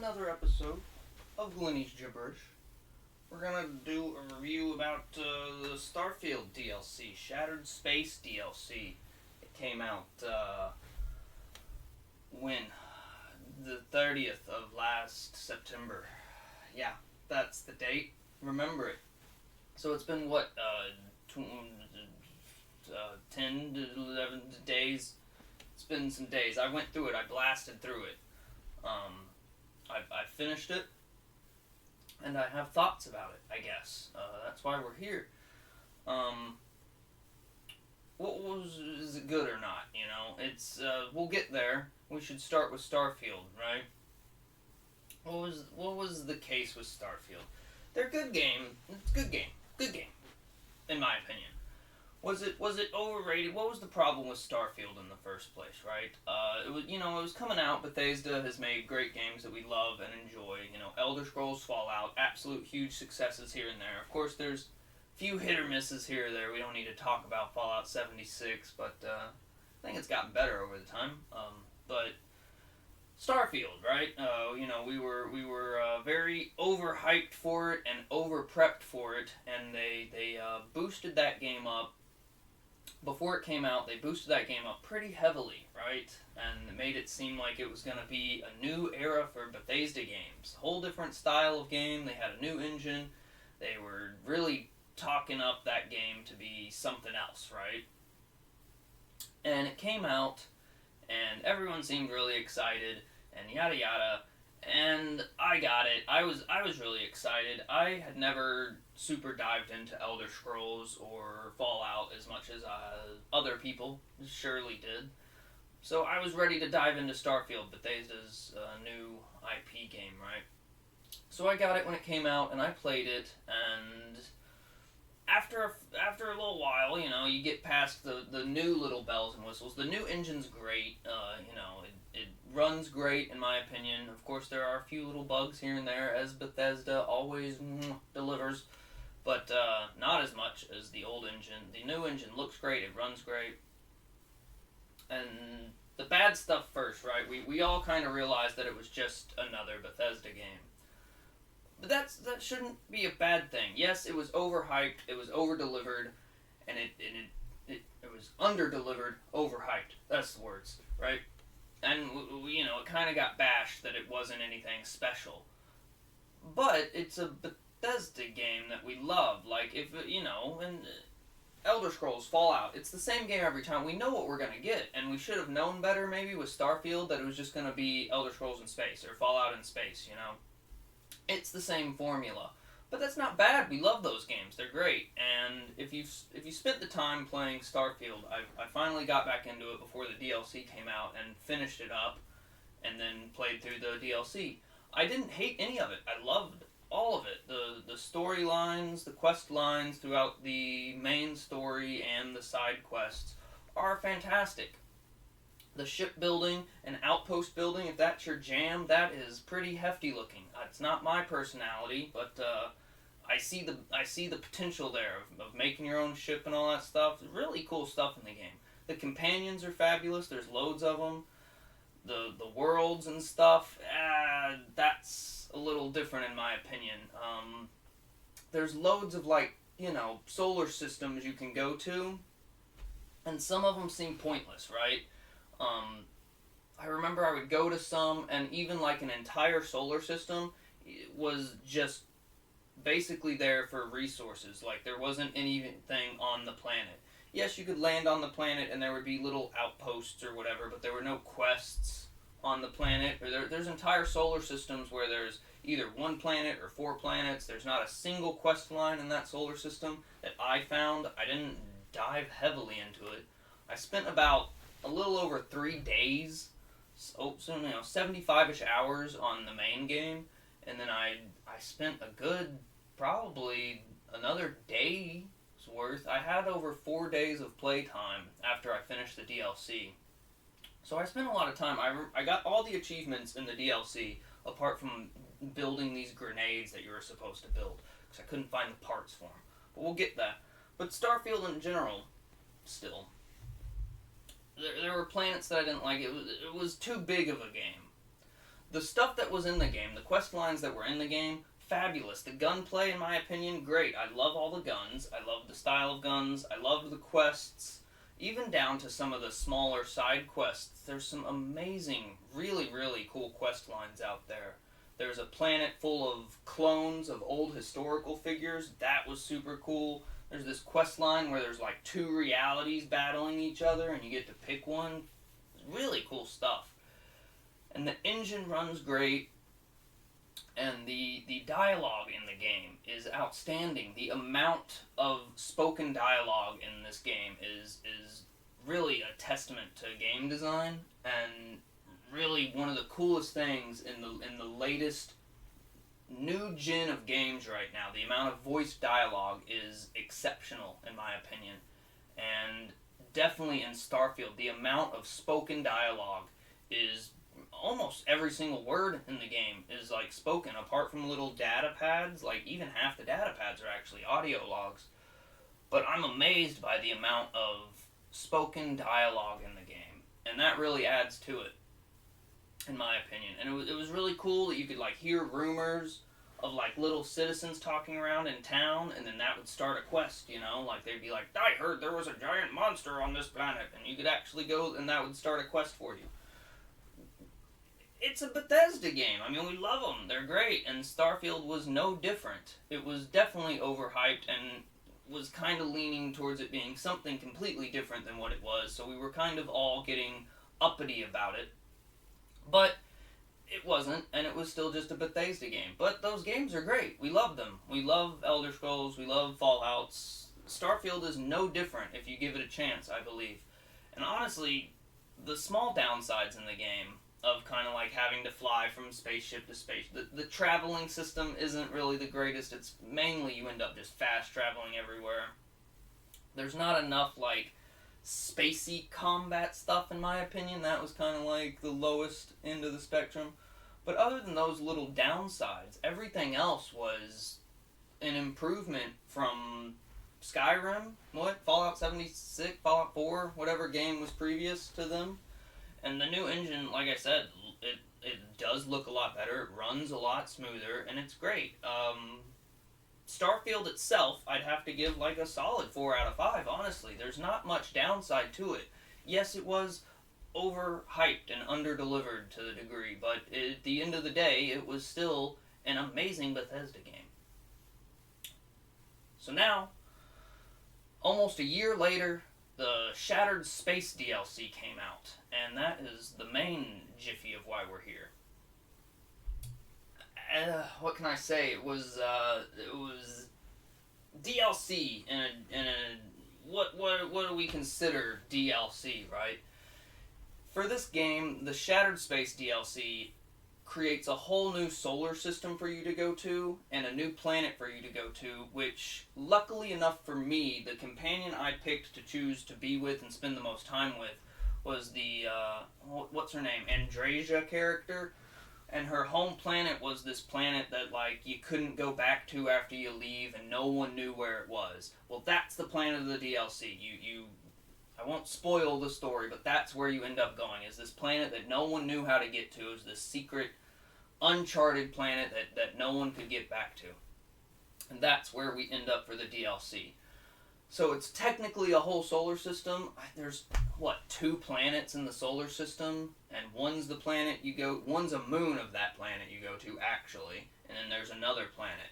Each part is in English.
another episode of Glenny's Gibberish. We're gonna do a review about the Starfield DLC, Shattered Space DLC. It came out when? The 30th of last September. Yeah, that's the date. Remember it. So it's been what, 10 to 11 days? It's been some days. I went through it. I blasted through it. I finished it, and I have thoughts about it, I guess. That's why we're here. Is it good or not, you know? We'll get there. We should start with Starfield, right? What was the case with Starfield? They're a good game. It's a good game. Good game, in my opinion. Was it overrated? What was the problem with Starfield in the first place, right? It was coming out. Bethesda has made great games that we love and enjoy. Elder Scrolls Fallout, absolute huge successes here and there. Of course, there's few hit or misses here or there. We don't need to talk about Fallout 76, but I think it's gotten better over the time. But Starfield, right? We were very overhyped for it and over prepped for it, and they boosted that game up. Before it came out, they boosted that game up pretty heavily, right? And made it seem like it was going to be a new era for Bethesda games. A whole different style of game. They had a new engine. They were really talking up that game to be something else, right? And it came out, and everyone seemed really excited, and yada yada. And I got it. I was really excited. I had never super dived into Elder Scrolls or Fallout as much as other people surely did. So I was ready to dive into Starfield, Bethesda's new IP game, right? So I got it when it came out, and I played it, and after a little while, you get past the new little bells and whistles. The new engine's great. It runs great in my opinion. Of course, there are a few little bugs here and there, as Bethesda always delivers, but not as much as the old engine. The new engine looks great. It runs great. And the bad stuff first, right? We all kind of realized that it was just another Bethesda game. But that shouldn't be a bad thing. Yes, it was overhyped, it was over-delivered, and it was under-delivered, overhyped. That's the words, right? And, it kind of got bashed that it wasn't anything special. But it's a Bethesda game that we love. Like, and Elder Scrolls, Fallout, it's the same game every time. We know what we're going to get, and we should have known better maybe with Starfield that it was just going to be Elder Scrolls in space, or Fallout in space, It's the same formula. But that's not bad. We love those games. They're great. And if you spent the time playing Starfield, I finally got back into it before the DLC came out and finished it up and then played through the DLC. I didn't hate any of it. I loved all of it. The storylines, the quest lines throughout the main story and the side quests are fantastic. The shipbuilding and outpost building, if that's your jam, that is pretty hefty looking. It's not my personality, but I see the potential there of making your own ship and all that stuff. Really cool stuff in the game. The companions are fabulous. There's loads of them. The worlds and stuff, that's a little different in my opinion. There's loads of solar systems you can go to, and some of them seem pointless, right? I remember I would go to some, and even an entire solar system was just basically there for resources. There wasn't anything on the planet. Yes, you could land on the planet, and there would be little outposts or whatever, but there were no quests on the planet. Or there's entire solar systems where there's either one planet or 4 planets. There's not a single quest line in that solar system that I found. I didn't dive heavily into it. I spent about a little over 3 days, 75-ish hours on the main game, and then I spent a good, probably another day's worth. I had over 4 days of playtime after I finished the DLC. So I spent a lot of time. I got all the achievements in the DLC, apart from building these grenades that you were supposed to build, because I couldn't find the parts for them. But we'll get that. But Starfield in general, still, there were planets that I didn't like. It was too big of a game. The stuff that was in the game, the quest lines that were in the game, fabulous. The gunplay, in my opinion, great. I love all the guns. I love the style of guns. I love the quests. Even down to some of the smaller side quests. There's some amazing, really, really cool quest lines out there. There's a planet full of clones of old historical figures. That was super cool. There's this quest line where there's like two realities battling each other and you get to pick one. Really cool stuff. And the engine runs great. And the dialogue in the game is outstanding. The amount of spoken dialogue in this game is really a testament to game design, and really one of the coolest things in the latest new gen of games right now. The amount of voice dialogue is exceptional in my opinion, and definitely in Starfield the amount of spoken dialogue is almost every single word in the game is like spoken, apart from little data pads. Like even half the data pads are actually audio logs. But I'm amazed by the amount of spoken dialogue in the game, and that really adds to it, in my opinion. And it was really cool that you could like hear rumors of like little citizens talking around in town, and then that would start a quest, you know, like they'd be like, I heard there was a giant monster on this planet, and you could actually go and that would start a quest for you. It's a Bethesda game. I mean, we love them. They're great. And Starfield was no different. It was definitely overhyped and was kind of leaning towards it being something completely different than what it was. So we were kind of all getting uppity about it. But it wasn't, and it was still just a Bethesda game. But those games are great. We love them. We love Elder Scrolls. We love Fallouts. Starfield is no different if you give it a chance, I believe. And honestly, the small downsides in the game of kind of like having to fly from spaceship to space. The traveling system isn't really the greatest. It's mainly you end up just fast traveling everywhere. There's not enough like spacey combat stuff in my opinion. That was kind of like the lowest end of the spectrum. But other than those little downsides, everything else was an improvement from Skyrim, Fallout 76, Fallout 4, whatever game was previous to them. And the new engine, like I said, it does look a lot better, it runs a lot smoother, and it's great. Starfield itself, I'd have to give like a solid 4 out of 5, honestly. There's not much downside to it. Yes, it was overhyped and underdelivered to the degree, but at the end of the day, it was still an amazing Bethesda game. So now, almost a year later, the Shattered Space DLC came out, and that is the main jiffy of why we're here. What can I say? It was DLC in a what do we consider DLC, right? For this game, the Shattered Space DLC creates a whole new solar system for you to go to, and a new planet for you to go to, which, luckily enough for me, the companion I picked to choose to be with and spend the most time with was the, what's her name, Andrasia character, and her home planet was this planet that, like, you couldn't go back to after you leave, and no one knew where it was. Well, that's the planet of the DLC. I won't spoil the story, but that's where you end up going, is this planet that no one knew how to get to. It was this secret, uncharted planet that no one could get back to. And that's where we end up for the DLC. So it's technically a whole solar system. There's, 2 planets in the solar system, and one's the planet one's a moon of that planet you go to, actually, and then there's another planet.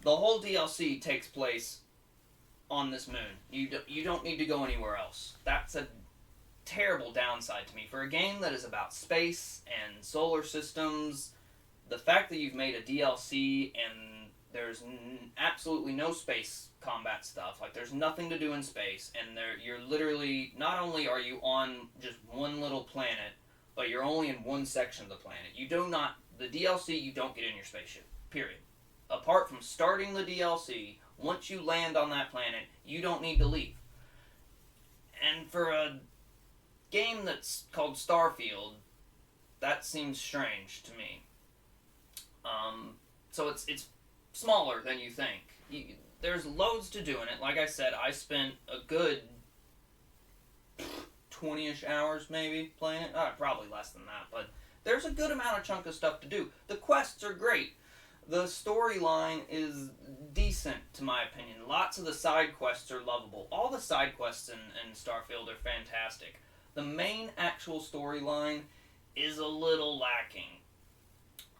The whole DLC takes place on this moon. You don't need to go anywhere else. That's a terrible downside to me. For a game that is about space and solar systems, the fact that you've made a DLC and there's absolutely no space combat stuff, like there's nothing to do in space, and you're literally, not only are you on just one little planet, but you're only in one section of the planet. The DLC, you don't get in your spaceship, period. Apart from starting the DLC, once you land on that planet, you don't need to leave. And for a game that's called Starfield, that seems strange to me. So it's smaller than you think. There's loads to do in it. Like I said, I spent a good 20-ish hours maybe playing it. Probably less than that, but There's a good amount of chunk of stuff to do. The quests are great. The storyline is decent, to my opinion. Lots of the side quests are lovable. All the side quests in Starfield are fantastic. The main actual storyline is a little lacking.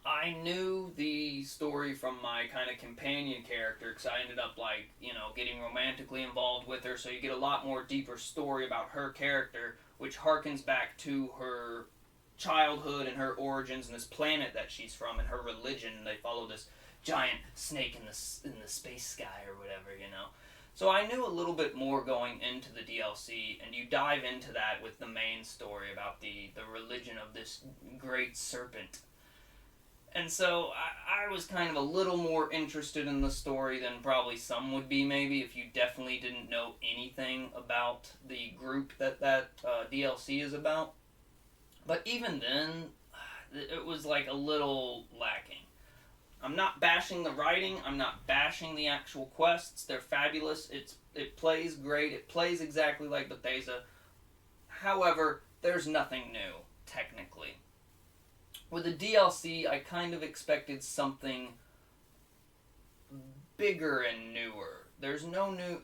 I knew the story from my kind of companion character because I ended up, like, getting romantically involved with her, so you get a lot more deeper story about her character, which harkens back to her childhood and her origins and this planet that she's from and her religion. They follow this giant snake in the space sky or whatever. So I knew a little bit more going into the DLC, and you dive into that with the main story about the religion of this great serpent. And so I was kind of a little more interested in the story than probably some would be, maybe, if you definitely didn't know anything about the group that DLC is about. But even then, it was like a little lacking. I'm not bashing the writing, I'm not bashing the actual quests. They're fabulous. It plays great. It plays exactly like Bethesda. However, there's nothing new, technically. With the DLC, I kind of expected something bigger and newer. There's no new,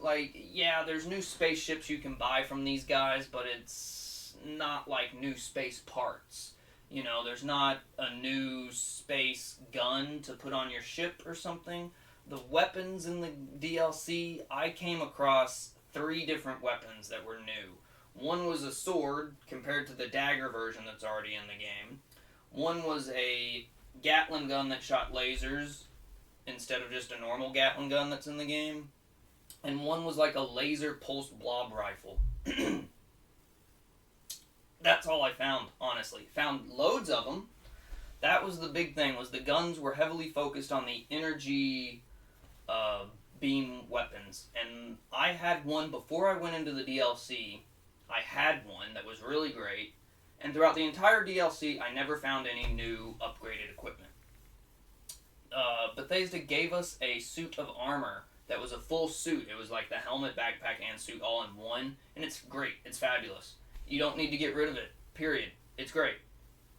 there's new spaceships you can buy from these guys, but it's not like new space parts. There's not a new space gun to put on your ship or something. The weapons in the DLC, I came across 3 different weapons that were new. One was a sword, compared to the dagger version that's already in the game. One was a Gatling gun that shot lasers instead of just a normal Gatling gun that's in the game. And one was like a laser pulsed blob rifle. That's all I found, honestly. Found loads of them. That was the big thing, was the guns were heavily focused on the energy beam weapons. And I had one before I went into the DLC. I had one that was really great. And throughout the entire DLC, I never found any new upgraded equipment. Bethesda gave us a suit of armor that was a full suit. It was like the helmet, backpack, and suit all in one. And it's great. It's fabulous. You don't need to get rid of it. Period. It's great.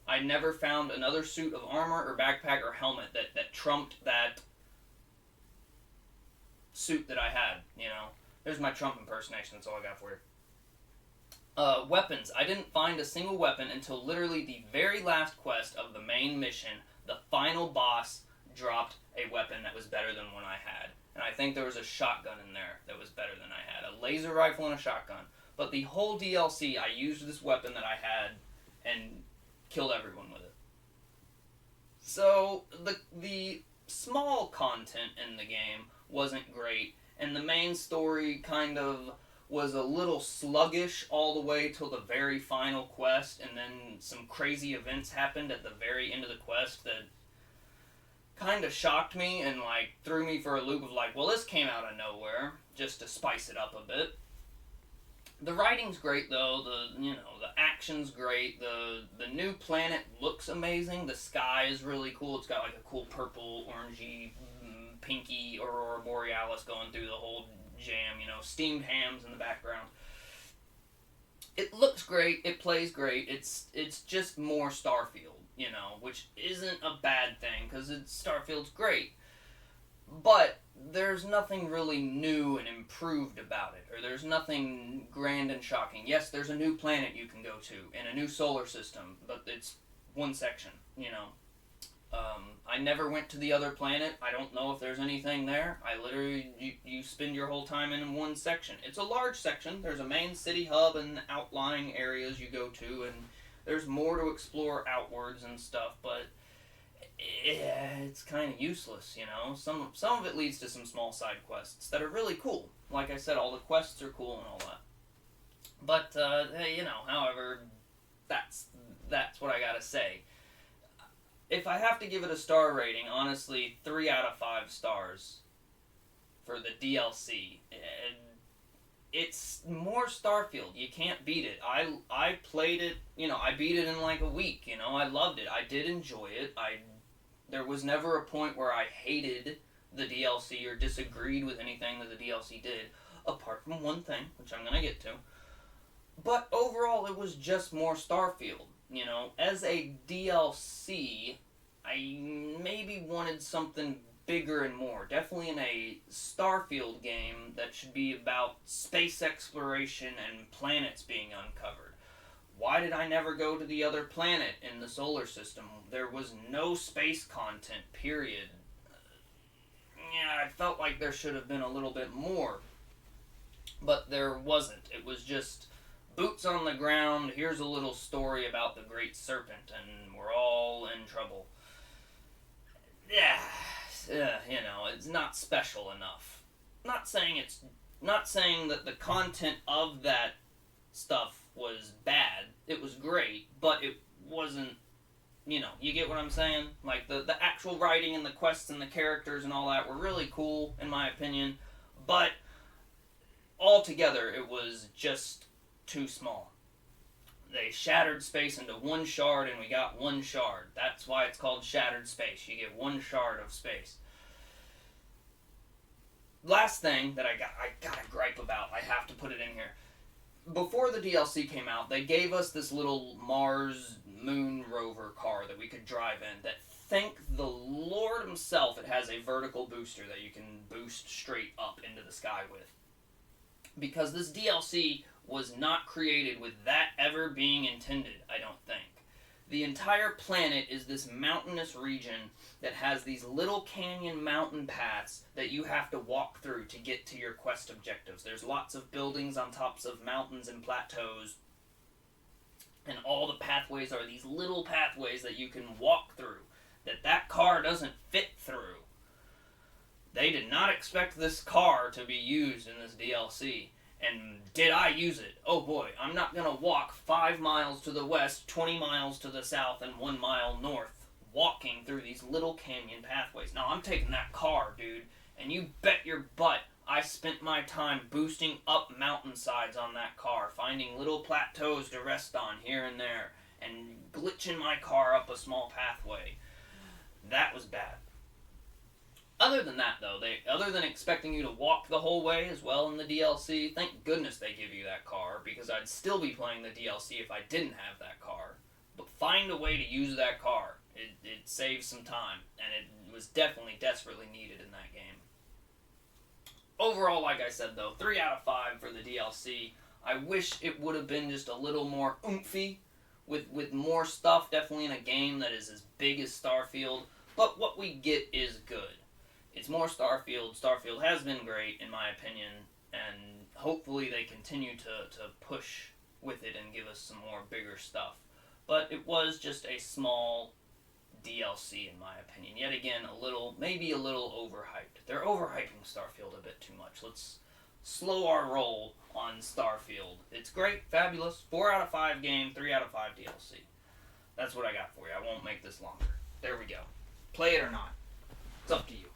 I never found another suit of armor or backpack or helmet that trumped that suit that I had, There's my Trump impersonation. That's all I got for you. Weapons. I didn't find a single weapon until literally the very last quest of the main mission. The final boss dropped a weapon that was better than one I had. And I think there was a shotgun in there that was better than I had. A laser rifle and a shotgun. But the whole DLC, I used this weapon that I had and killed everyone with it. So, the small content in the game wasn't great. And the main story kind of was a little sluggish all the way till the very final quest, and then some crazy events happened at the very end of the quest that kind of shocked me and threw me for a loop of well, this came out of nowhere, just to spice it up a bit. The writing's great though, the action's great, the new planet looks amazing, the sky is really cool, it's got a cool purple, orangey, pinky Aurora Borealis going through the whole jam, steamed hams in the background. It looks great, it plays great, it's just more Starfield, which isn't a bad thing, because Starfield's great. But there's nothing really new and improved about it, or there's nothing grand and shocking. Yes, there's a new planet you can go to, and a new solar system, but it's one section, I never went to the other planet. I don't know if there's anything there. I literally, you spend your whole time in one section. It's a large section. There's a main city hub and outlying areas you go to, and there's more to explore outwards and stuff, but it's kind of useless, Some of it leads to some small side quests that are really cool. Like I said, all the quests are cool and all that. But, however, that's what I gotta say. If I have to give it a star rating, honestly, 3 out of 5 stars for the DLC. It's more Starfield. You can't beat it. I played it, I beat it in a week, I loved it. I did enjoy it. There was never a point where I hated the DLC or disagreed with anything that the DLC did, apart from one thing, which I'm going to get to. But overall, it was just more Starfield. You know, as a DLC, I maybe wanted something bigger and more. Definitely in a Starfield game that should be about space exploration and planets being uncovered. Why did I never go to the other planet in the solar system? There was no space content, period. Yeah, I felt like there should have been a little bit more, but there wasn't. It was just boots on the ground. Here's a little story about the Great Serpent, and we're all in trouble. Yeah, you know, it's not special enough. Not saying that the content of that stuff was bad. It was great, but it wasn't. You know, you get what I'm saying? Like the actual writing and the quests and the characters and all that were really cool in my opinion, but altogether it was just too small. They shattered space into one shard and we got one shard. That's why it's called shattered space. You get one shard of space. Last thing that I got a gripe about, I have to put it in here. Before the DLC came out, they gave us this little Mars moon rover car that we could drive in that, thank the Lord himself, it has a vertical booster that you can boost straight up into the sky with. Because this DLC was not created with that ever being intended, I don't think. The entire planet is this mountainous region that has these little canyon mountain paths that you have to walk through to get to your quest objectives. There's lots of buildings on tops of mountains and plateaus, and all the pathways are these little pathways that you can walk through, that car doesn't fit through. They did not expect this car to be used in this DLC. And did I use it? Oh boy, I'm not gonna walk 5 miles to the west, 20 miles to the south, and 1 mile north, walking through these little canyon pathways. No, I'm taking that car, dude, and you bet your butt I spent my time boosting up mountainsides on that car, finding little plateaus to rest on here and there, and glitching my car up a small pathway. That was bad. Other than that, though, other than expecting you to walk the whole way as well in the DLC, thank goodness they give you that car, because I'd still be playing the DLC if I didn't have that car. But find a way to use that car. It saves some time, and it was definitely desperately needed in that game. Overall, like I said, though, 3 out of 5 for the DLC. I wish it would have been just a little more oomphy, with more stuff, definitely in a game that is as big as Starfield, but what we get is good. It's more Starfield. Starfield has been great, in my opinion, and hopefully they continue to push with it and give us some more bigger stuff. But it was just a small DLC, in my opinion. Yet again, maybe a little overhyped. They're overhyping Starfield a bit too much. Let's slow our roll on Starfield. It's great, fabulous, 4 out of 5 game, 3 out of 5 DLC. That's what I got for you. I won't make this longer. There we go. Play it or not. It's up to you.